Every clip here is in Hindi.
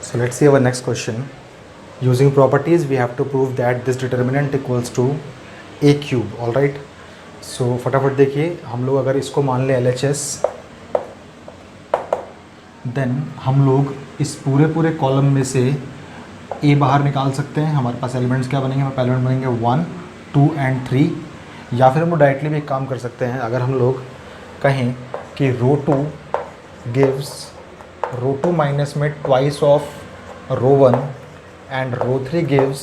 So let's see our next question. Using properties, we have to prove that this determinant equals to a cube. All right. So फटाफट देखिए, हम लोग अगर इसको मान लें LHS, देन हम लोग इस पूरे कॉलम में से a बाहर निकाल सकते हैं. हमारे पास एलिमेंट्स क्या बनेंगे? हमारे एलिमेंट बनेंगे 1, 2 एंड 3. या फिर हम लोग डायरेक्टली भी एक काम कर सकते हैं. अगर हम लोग कहें कि रो 2 गिव्स रो 2 माइनस में twice of row 1 and row 3 gives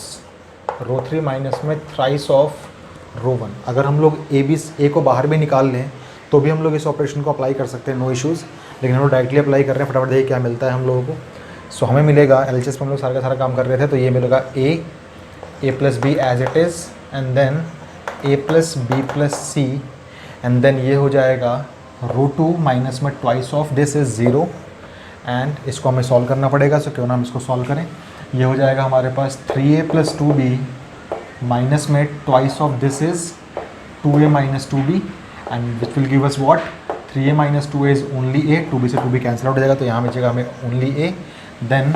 row 3 minus में थ्राइस ऑफ रो 1. अगर हम लोग ए को बाहर भी निकाल लें तो भी हम लोग इस ऑपरेशन को अप्लाई कर सकते हैं, नो इश्यूज़. लेकिन हम लोग डायरेक्टली अप्लाई कर रहे हैं. फटाफट देखिए क्या मिलता है हम लोगों को. सो हमें मिलेगा, एलएचएस पर हम लोग सारा का सारा काम कर रहे थे, तो ये मिलेगा a plus b as it is, and then a plus B plus c, and then ये हो जाएगा रो 2 माइनस में twice of this is 0. And इसको हमें सॉल्व करना पड़ेगा. सो क्यों ना हम इसको सॉल्व करें. ये हो जाएगा हमारे पास 3a प्लस 2b माइनस में twice of this is 2a minus 2b, and which will give us what, 3a minus 2a is only a. 2b से 2b कैंसिल आउट हो जाएगा, तो यहाँ मिलेगा हमें only a. Then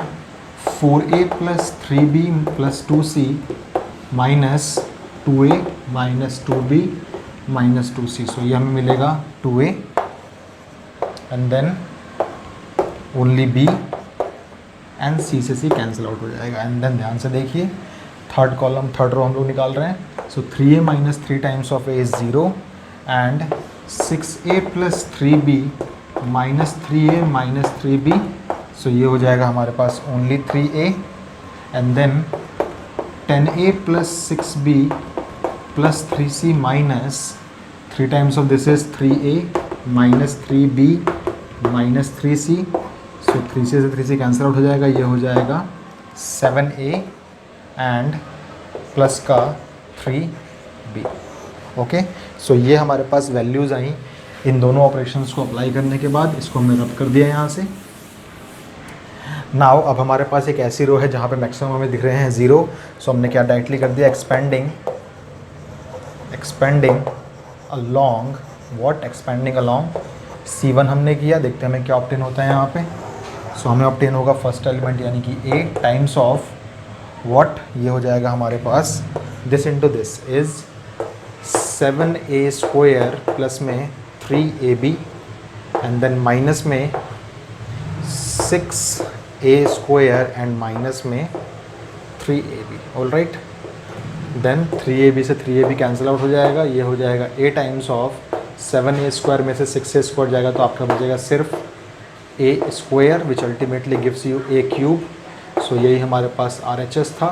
4a plus 3b plus 2c minus 2a minus 2b minus 2c. So ये हमें मिलेगा 2a, and then only b, and c से c कैंसिल आउट हो जाएगा. एंड देन ध्यान से देखिए, थर्ड कॉलम थर्ड रो हम लोग निकाल रहे हैं. So 3a minus 3 times of a is 0, and 6a plus 3b minus 3a minus 3b. So ये हो जाएगा हमारे पास only 3a, and then 10a plus 6b plus 3c minus 3 times of this is 3a minus 3b minus 3c. So 3c से 3c कैंसिल आउट हो जाएगा. ये हो जाएगा 7a एंड प्लस का 3b. ओके. सो ये हमारे पास वैल्यूज़ आई इन दोनों ऑपरेशंस को अप्लाई करने के बाद. इसको हमने रब कर दिया यहाँ से. नाउ अब हमारे पास एक ऐसी रो है जहाँ पे मैक्सिमम हमें दिख रहे हैं 0. सो हमने क्या डायरेक्टली कर दिया, expanding along what, expanding along C1 हमने किया. देखते हैं हमें क्या ऑब्टेन होता है यहाँ पे. सो हमें ऑब्टेन होगा फर्स्ट एलिमेंट यानी कि a टाइम्स ऑफ व्हाट, ये हो जाएगा हमारे पास this into this is 7a square plus में 3ab, एंड देन माइनस में 6a स्क्वायर एंड माइनस में 3ab. All right. Then 3ab से 3ab कैंसिल आउट हो जाएगा. ये हो जाएगा a times of 7a square में से 6a स्क्वायर जाएगा, तो आपका बचेगा सिर्फ a square, which ultimately gives you a cube. So यही हमारे पास RHS था,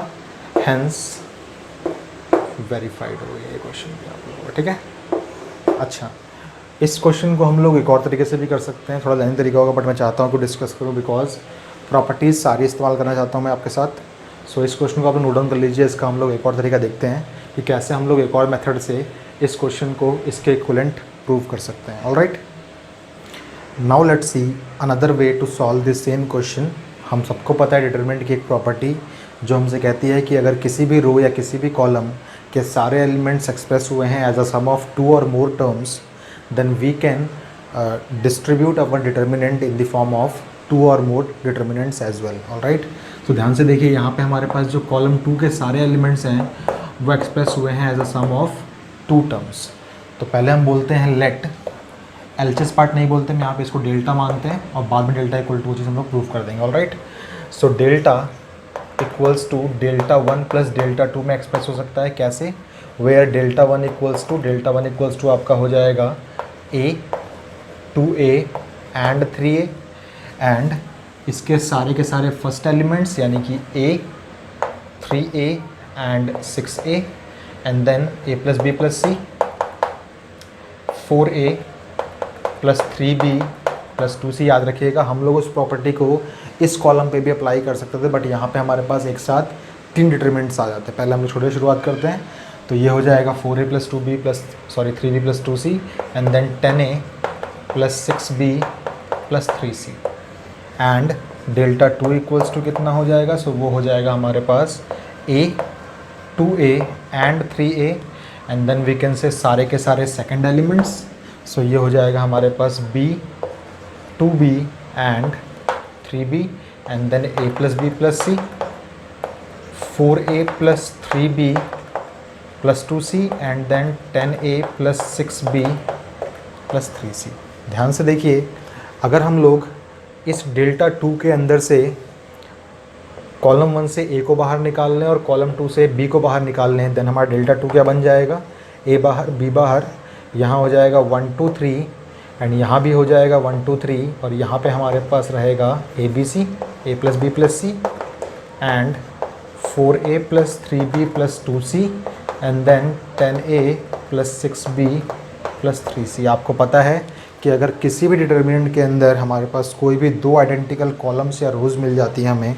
हेंस वेरीफाइड हो गया ये क्वेश्चन भी आप लोगों को. ठीक है. अच्छा, इस क्वेश्चन को हम लोग एक और तरीके से भी कर सकते हैं. थोड़ा लेंथी तरीका होगा, बट मैं चाहता हूँ कि डिस्कस करूँ बिकॉज प्रॉपर्टीज़ सारी इस्तेमाल करना चाहता हूँ मैं आपके साथ. सो इस क्वेश्चन को आप नोट डाउन कर लीजिए. इसका हम लोग एक और तरीका देखते हैं कि कैसे हम लोग एक और मेथड से इस क्वेश्चन को इसके इक्विवेलेंट प्रूव कर सकते हैं. All right. Now let's see another way to solve this same question. हम सबको पता है डिटरमिनेंट की एक प्रॉपर्टी जो हमसे कहती है कि अगर किसी भी रो या किसी भी कॉलम के सारे एलिमेंट्स एक्सप्रेस हुए हैं as a sum of 2 or more terms, then we can distribute our determinant in the form of 2 or more determinants as well. All right. तो ध्यान से देखिए, यहाँ पे हमारे पास जो कॉलम 2 के सारे एलिमेंट्स हैं वो एक्सप्रेस हुए हैं as a sum of 2 terms. तो पहले हम बोलते हैं लेट, एलएचएस पार्ट नहीं बोलते, हम यहाँ पे इसको डेल्टा मानते हैं और बाद में डेल्टा इक्वल टू चीज़ हम लोग प्रूव कर देंगे. All right. So delta equals to delta 1 plus delta 2 में एक्सप्रेस हो सकता है. कैसे? वेयर डेल्टा 1 इक्वल्स टू आपका हो जाएगा a 2a and 3a, and इसके सारे के सारे फर्स्ट एलिमेंट्स यानी कि a 3a and 6a, and then a plus b plus c 4a plus 3b plus 2c. याद रखिएगा हम लोग उस प्रॉपर्टी को इस कॉलम पे भी अप्लाई कर सकते थे, बट यहाँ पे हमारे पास एक साथ 3 डिटरमिनेंट्स आ जाते हैं. पहले हम लोग छोटे शुरुआत करते हैं. तो ये हो जाएगा 4a plus 2b plus 3b plus 2c, and then 10a plus 6b plus 3c, and delta 2 equals to कितना हो जाएगा. सो वो हो जाएगा हमारे पास a 2a and 3a, and then we can say सारे के सारे सेकंड एलिमेंट्स. सो ये हो जाएगा हमारे पास b 2b and 3b, and then a plus B plus C, 4a plus 3b plus 2c and then 10a plus 6b plus 3c। ध्यान से देखिए, अगर हम लोग इस डेल्टा 2 के अंदर से कॉलम 1 से a को बाहर निकाल लें और कॉलम 2 से b को बाहर निकाल लें, देन हमारा डेल्टा 2 क्या बन जाएगा, a बाहर b बाहर, यहाँ हो जाएगा 1 2 3 एंड यहाँ भी हो जाएगा 1 2 3 और यहाँ पे हमारे पास रहेगा a b c, a plus B plus c and 4a plus 3b plus 2c and then 10a plus 6b plus 3c। आपको पता है कि अगर किसी भी डिटर्मिनेंट के अंदर हमारे पास कोई भी दो आइडेंटिकल कॉलम्स या रोज़ मिल जाती है हमें,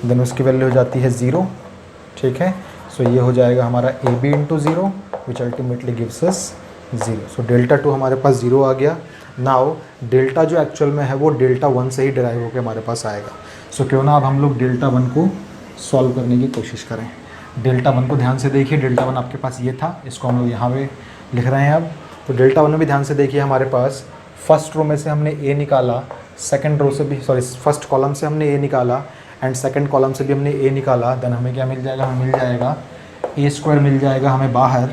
देन उसकी वैल्यू हो जाती है 0। ठीक है, सो ये हो जाएगा हमारा a b into 0 which ultimately gives us 0। So delta 2 हमारे पास 0 आ गया। नाउ डेल्टा जो एक्चुअल में है वो डेल्टा 1 से ही डिराइव होकर हमारे पास आएगा। सो क्यों ना अब हम लोग डेल्टा 1 को सॉल्व करने की कोशिश करें। डेल्टा 1 को ध्यान से देखिए, डेल्टा 1 आपके पास ये था, इसको हम लोग यहाँ पे लिख रहे हैं अब। तो डेल्टा 1 में भी ध्यान से देखिए, हमारे पास फर्स्ट रो में से हमने ए निकाला, सेकंड रो से भी फर्स्ट कॉलम से हमने ए निकाला एंड सेकंड कॉलम से भी हमने ए निकाला। देन हमें क्या मिल जाएगा, हमें मिल जाएगा ए स्क्वायर मिल जाएगा हमें बाहर,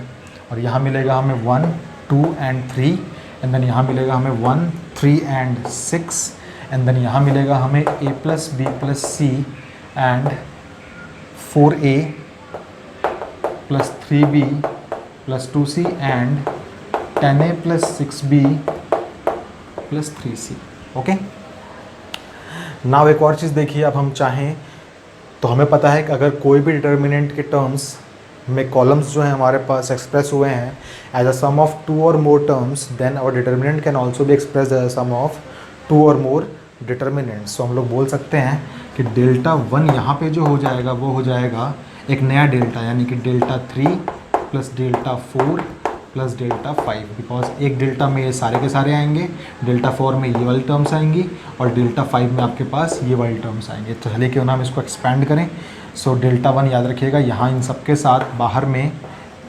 और यहाँ मिलेगा हमें 1 2 एंड 3 एंड देन यहाँ मिलेगा हमें 1 3 एंड 6 एंड देन यहाँ मिलेगा हमें a plus B plus c and 4a plus 3b plus 2c and 10a plus 6b plus 3c। Okay, now एक और चीज़ देखिए, अब हम चाहें तो हमें पता है कि अगर कोई भी डिटर्मिनेंट के टर्म्स में कॉलम्स जो हैं हमारे पास एक्सप्रेस हुए हैं as a sum of 2 or more terms, then our determinant can also be express as a sum of 2 or more determinants. सो हम लोग बोल सकते हैं कि डेल्टा 1 यहाँ पे जो हो जाएगा वो हो जाएगा एक नया डेल्टा, यानी कि delta 3 plus delta 4 plus delta 5, because एक डेल्टा में ये सारे के सारे आएंगे, डेल्टा 4 में ये वाली टर्म्स आएंगी और डेल्टा 5 में आपके पास ये वाली टर्म्स आएंगे। तो चलिए क्यों ना हम इसको एक्सपेंड करें। सो डेल्टा 1 याद रखिएगा, यहाँ इन सब के साथ बाहर में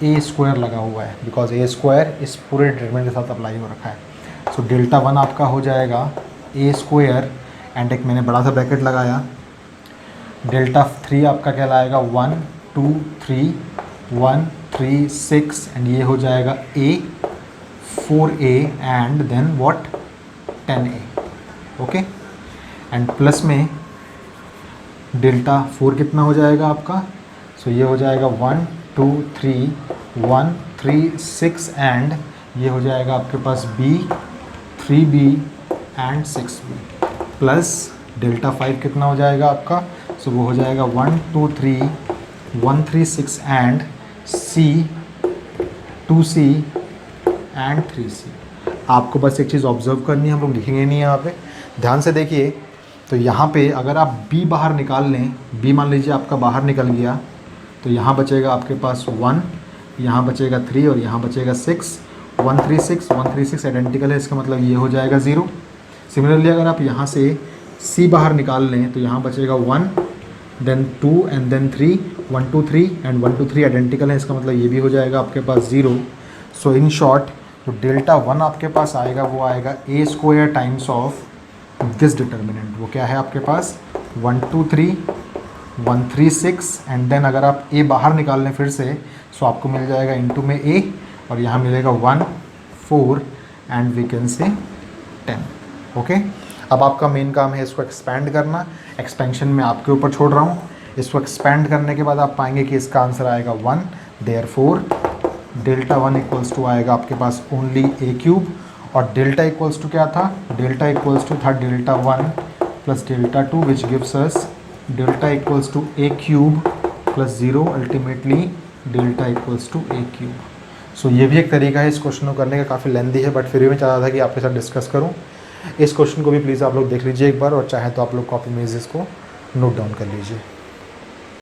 ए स्क्वायर लगा हुआ है, बिकॉज ए स्क्वायर इस पूरे डिटरमिनेंट के साथ अप्लाई हो रखा है। सो डेल्टा 1 आपका हो जाएगा ए स्क्वायर एंड एक मैंने बड़ा सा ब्रैकेट लगाया, डेल्टा 3 आपका कहलाएगा 1 2 3 1 3 6 एंड ये हो जाएगा a 4a and then what 10a। Okay, and plus में डेल्टा 4 कितना हो जाएगा आपका, सो ये हो जाएगा 1 2 3 1 3 6 एंड ये हो जाएगा आपके पास b 3b and 6b plus delta 5 कितना हो जाएगा आपका, सो वो हो जाएगा 1 2 3 1 3 6 and c 2c and 3c। आपको बस एक चीज़ ऑब्जर्व करनी है, हम लोग लिखेंगे नहीं यहाँ पे, ध्यान से देखिए। तो यहाँ पे अगर आप b बाहर निकाल लें, b मान लीजिए आपका बाहर निकल गया, तो यहाँ बचेगा आपके पास 1, यहाँ बचेगा 3 और यहाँ बचेगा 6। 1 3 6 1 3 6 आइडेंटिकल है, इसका मतलब ये हो जाएगा 0। सिमिलरली अगर आप यहाँ से c बाहर निकाल लें तो यहाँ बचेगा 1 then 2 and then 3 1 2 3 and 1 2 3 identical है, इसका मतलब ये भी हो जाएगा आपके पास 0। सो इन शॉर्ट जो डेल्टा 1 आपके पास आएगा वो आएगा a square times of this determinant. वो क्या है आपके पास 1 2 3 1 3 6 एंड देन अगर आप ए बाहर निकाल लें फिर से, सो आपको मिल जाएगा इनटू में ए और यहाँ मिलेगा 1 4 एंड वी कैन से 10। ओके, अब आपका मेन काम है इसको एक्सपैंड करना। एक्सपेंशन में आपके ऊपर छोड़ रहा हूँ। इसको एक्सपैंड करने के बाद आप पाएंगे कि इसका आंसर आएगा 1, देयरफॉर डेल्टा 1 इक्वल्स टू आएगा आपके पास ओनली ए क्यूब, और डेल्टा इक्वल्स टू क्या था, डेल्टा इक्वल्स टू था delta 1 plus delta 2 which gives us delta equals to a cube plus 0, ultimately delta equals to a cube. So ये भी एक तरीका है इस क्वेश्चन को करने का, काफ़ी लेंदी है बट फिर भी मैं चाहता था कि आपके साथ डिस्कस करूँ। इस क्वेश्चन को भी प्लीज़ आप लोग देख लीजिए एक बार, और चाहे तो आप लोग कॉपी में इसको नोट डाउन कर लीजिए।